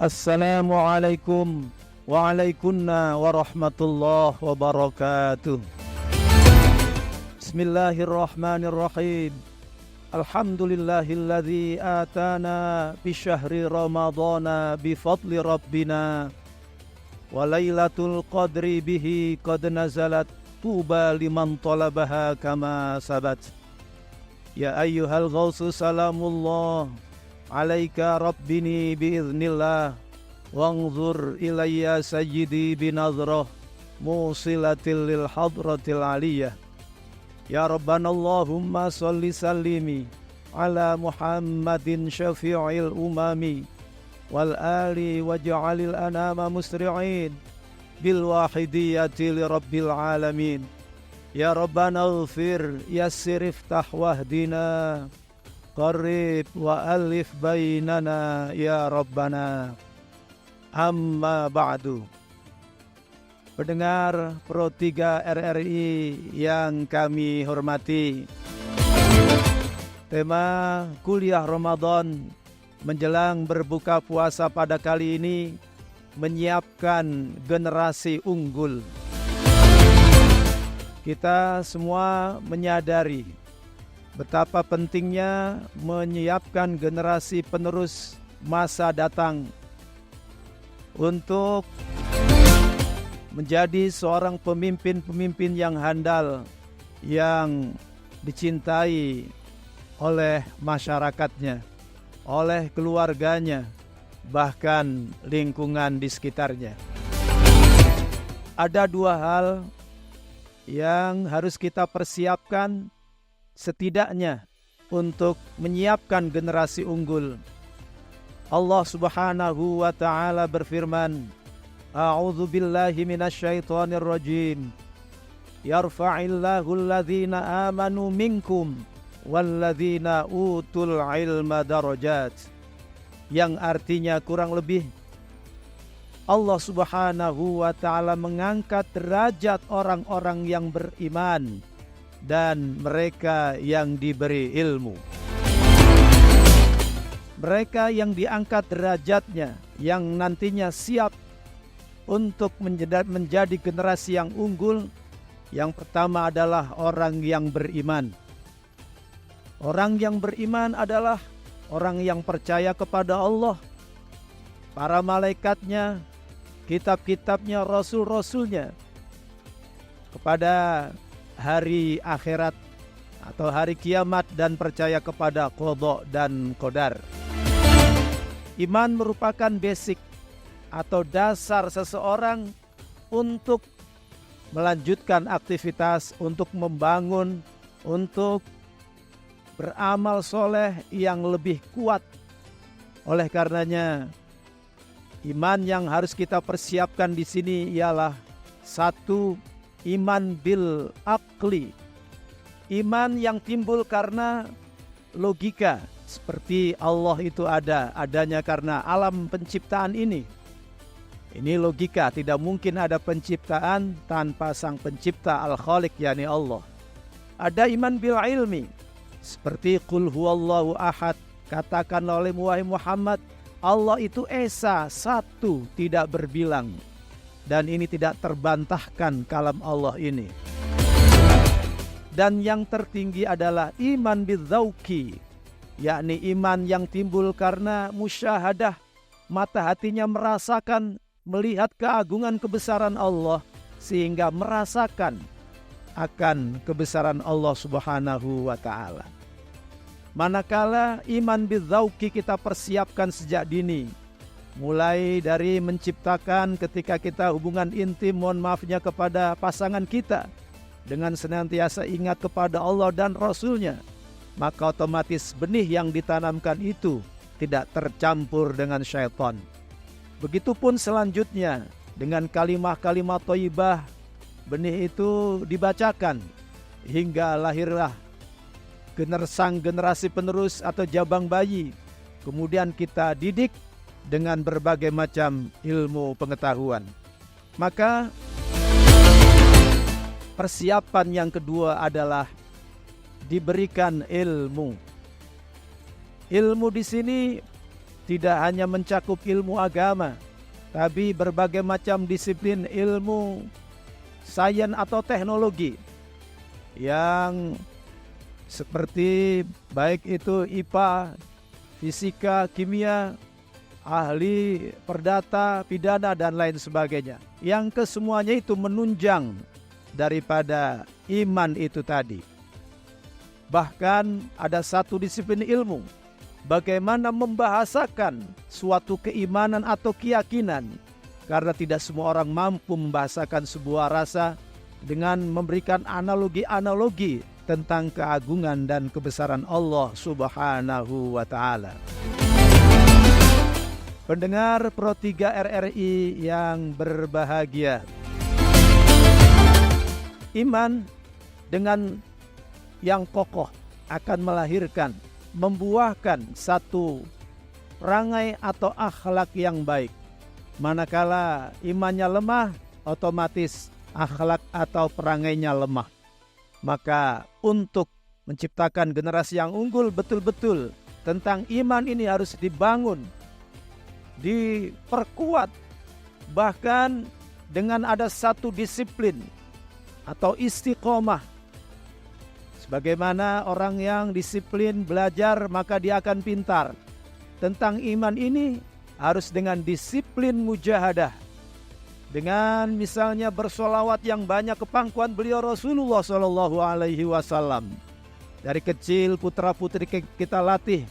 Assalamualaikum waalaikumsalam warahmatullahi wabarakatuh. Bismillahirrahmanirrahim. Alhamdulillahilladzi atana bi syahri ramadhana bi fadli rabbina wa lailatul qadri bihi qad nazalat tuba liman talabaha kama sabat. Ya ayyuhal ghausu salamullah alaika rabbini biiznillah wanzur ilayya sayyidi binazrah musilatil lil hadratil aliyah. Ya Rabbana Allahumma salli sallimi ala Muhammadin syafi'il umami wal ali waj'alil anama musri'in bil wahidiyati li rabbil alamin. Ya Rabbana ighfir yassir iftah wahdina qarib wa alif bainana ya Rabbana. Amma ba'du. Pendengar Pro 3 RRI yang kami hormati, tema kuliah Ramadan menjelang berbuka puasa pada kali ini menyiapkan generasi unggul. Kita semua menyadari betapa pentingnya menyiapkan generasi penerus masa datang untuk menjadi seorang pemimpin-pemimpin yang handal, yang dicintai oleh masyarakatnya, oleh keluarganya, bahkan lingkungan di sekitarnya. Ada dua hal yang harus kita persiapkan setidaknya untuk menyiapkan generasi unggul. Allah Subhanahu wa ta'ala berfirman, A'udzu billahi minasyaitonir rajim. Yarfa'illahu alladhina amanu minkum walladzina utul ilma darajat. Yang artinya kurang lebih Allah Subhanahu wa ta'ala mengangkat derajat orang-orang yang beriman dan mereka yang diberi ilmu. Mereka yang diangkat derajatnya, yang nantinya siap untuk menjadi generasi yang unggul, yang pertama adalah orang yang beriman. Orang yang beriman adalah orang yang percaya kepada Allah, para malaikatnya, kitab-kitabnya, rasul-rasulnya, kepada hari akhirat atau hari kiamat, dan percaya kepada qada dan qadar. Iman merupakan basic atau dasar seseorang untuk melanjutkan aktivitas, untuk membangun, untuk beramal soleh yang lebih kuat. Oleh karenanya, iman yang harus kita persiapkan di sini ialah satu, iman bil aqli, iman yang timbul karena logika, seperti Allah itu adanya karena alam penciptaan ini. Ini logika, tidak mungkin ada penciptaan tanpa sang pencipta Al-Khaliq, yakni Allah. Ada iman bil ilmi, seperti qul huwallahu ahad, katakan oleh wahai Muhammad, Allah itu esa, satu, tidak berbilang. Dan ini tidak terbantahkan kalam Allah ini. Dan yang tertinggi adalah iman bidzauqi, yakni iman yang timbul karena musyahadah, mata hatinya merasakan, melihat keagungan kebesaran Allah, sehingga merasakan akan kebesaran Allah Subhanahu wa ta'ala. Manakala iman bidzauqi kita persiapkan sejak dini, mulai dari menciptakan ketika kita hubungan intim, mohon maafnya, kepada pasangan kita, dengan senantiasa ingat kepada Allah dan Rasulnya, maka otomatis benih yang ditanamkan itu tidak tercampur dengan syaitan. Begitupun selanjutnya, dengan kalimat-kalimat thayyibah, benih itu dibacakan hingga lahirlah generasi penerus atau jabang bayi. Kemudian kita didik dengan berbagai macam ilmu pengetahuan. Maka persiapan yang kedua adalah diberikan ilmu. Ilmu di sini tidak hanya mencakup ilmu agama, tapi berbagai macam disiplin ilmu sains atau teknologi yang seperti baik itu IPA, fisika, kimia, ahli perdata, pidana, dan lain sebagainya. Yang kesemuanya itu menunjang daripada iman itu tadi. Bahkan ada satu disiplin ilmu, bagaimana membahasakan suatu keimanan atau keyakinan. Karena tidak semua orang mampu membahasakan sebuah rasa dengan memberikan analogi-analogi tentang keagungan dan kebesaran Allah Subhanahu wa Ta'ala. Pendengar Pro 3 RRI yang berbahagia, iman dengan yang kokoh akan melahirkan, membuahkan satu perangai atau akhlak yang baik. Manakala imannya lemah, otomatis akhlak atau perangainya lemah. Maka untuk menciptakan generasi yang unggul betul-betul tentang iman ini harus dibangun, diperkuat, bahkan dengan ada satu disiplin atau istiqomah. Sebagaimana orang yang disiplin belajar maka dia akan pintar. Tentang iman ini harus dengan disiplin mujahadah. Dengan misalnya bersolawat yang banyak ke pangkuan beliau Rasulullah SAW. Dari kecil putra putri kita latih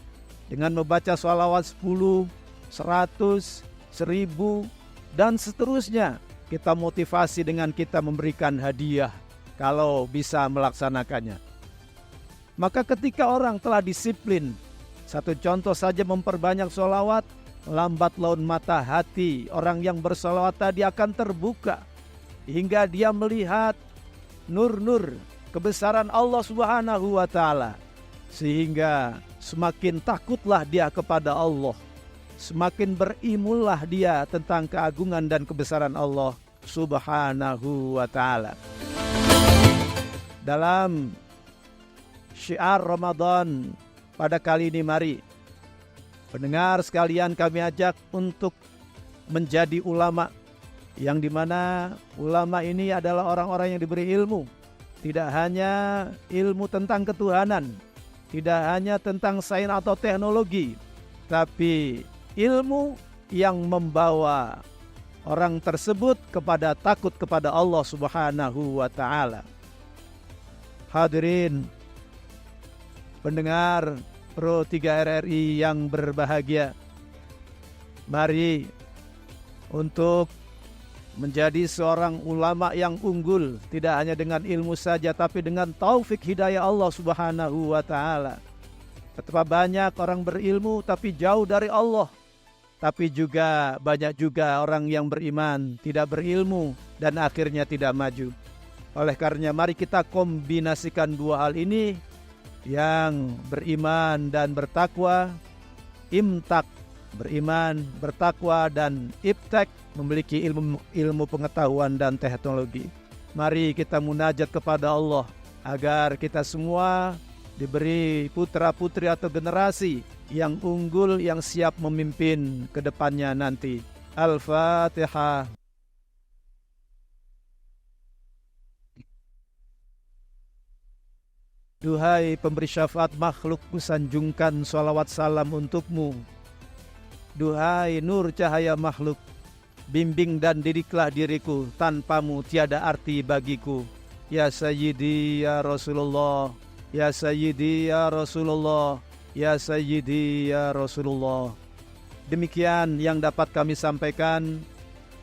dengan membaca solawat 10, 100, 1000 dan seterusnya. Kita motivasi dengan kita memberikan hadiah kalau bisa melaksanakannya. Maka ketika orang telah disiplin, satu contoh saja memperbanyak solawat, lambat laun mata hati orang yang bersolawat tadi akan terbuka hingga dia melihat nur-nur kebesaran Allah Subhanahu wa Ta'ala, sehingga semakin takutlah dia kepada Allah, semakin berimullah dia tentang keagungan dan kebesaran Allah Subhanahu wa Ta'ala. Dalam syiar Ramadan pada kali ini, mari pendengar sekalian kami ajak untuk menjadi ulama, yang dimana ulama ini adalah orang-orang yang diberi ilmu. Tidak hanya ilmu tentang ketuhanan, tidak hanya tentang sains atau teknologi, tapi ilmu yang membawa orang tersebut kepada takut kepada Allah Subhanahu wa Ta'ala. Hadirin pendengar Pro 3 RRI yang berbahagia, mari untuk menjadi seorang ulama yang unggul, tidak hanya dengan ilmu saja, tapi dengan taufik hidayah Allah Subhanahu wa Ta'ala. Betapa banyak orang berilmu tapi jauh dari Allah, tapi juga banyak juga orang yang beriman tidak berilmu dan akhirnya tidak maju. Oleh karenanya mari kita kombinasikan dua hal ini, yang beriman dan bertakwa, imtak, beriman, bertakwa, dan iptek, memiliki ilmu pengetahuan dan teknologi. Mari kita munajat kepada Allah agar kita semua diberi putra-putri atau generasi yang unggul, yang siap memimpin ke depannya nanti. Al-Fatihah. Duhai pemberi syafaat makhluk, kusanjungkan salawat salam untukmu. Duhai nur cahaya makhluk, bimbing dan didiklah diriku, tanpamu tiada arti bagiku. Ya Sayyidi ya Rasulullah, ya Sayyidi ya Rasulullah, ya Sayyidi ya Rasulullah. Demikian yang dapat kami sampaikan,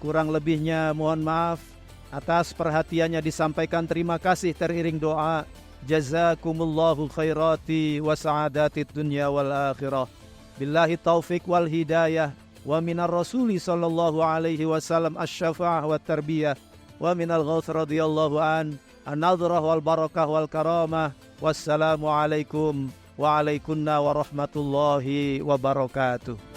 kurang lebihnya mohon maaf. Atas perhatiannya disampaikan terima kasih teriring doa. Jazakumullahu khairati wa sa'adatid dunya wal akhirah. Billahi taufiq wal hidayah. Wa minar rasuli sallallahu alaihi wasallam asy-syafa'ah wa tarbiyah. Wa minal ghauth radhiyallahu an. An-nadrah wal barakah wal karamah. Wassalamu alaikum wa alaikunna warahmatullahi wabarakatuh.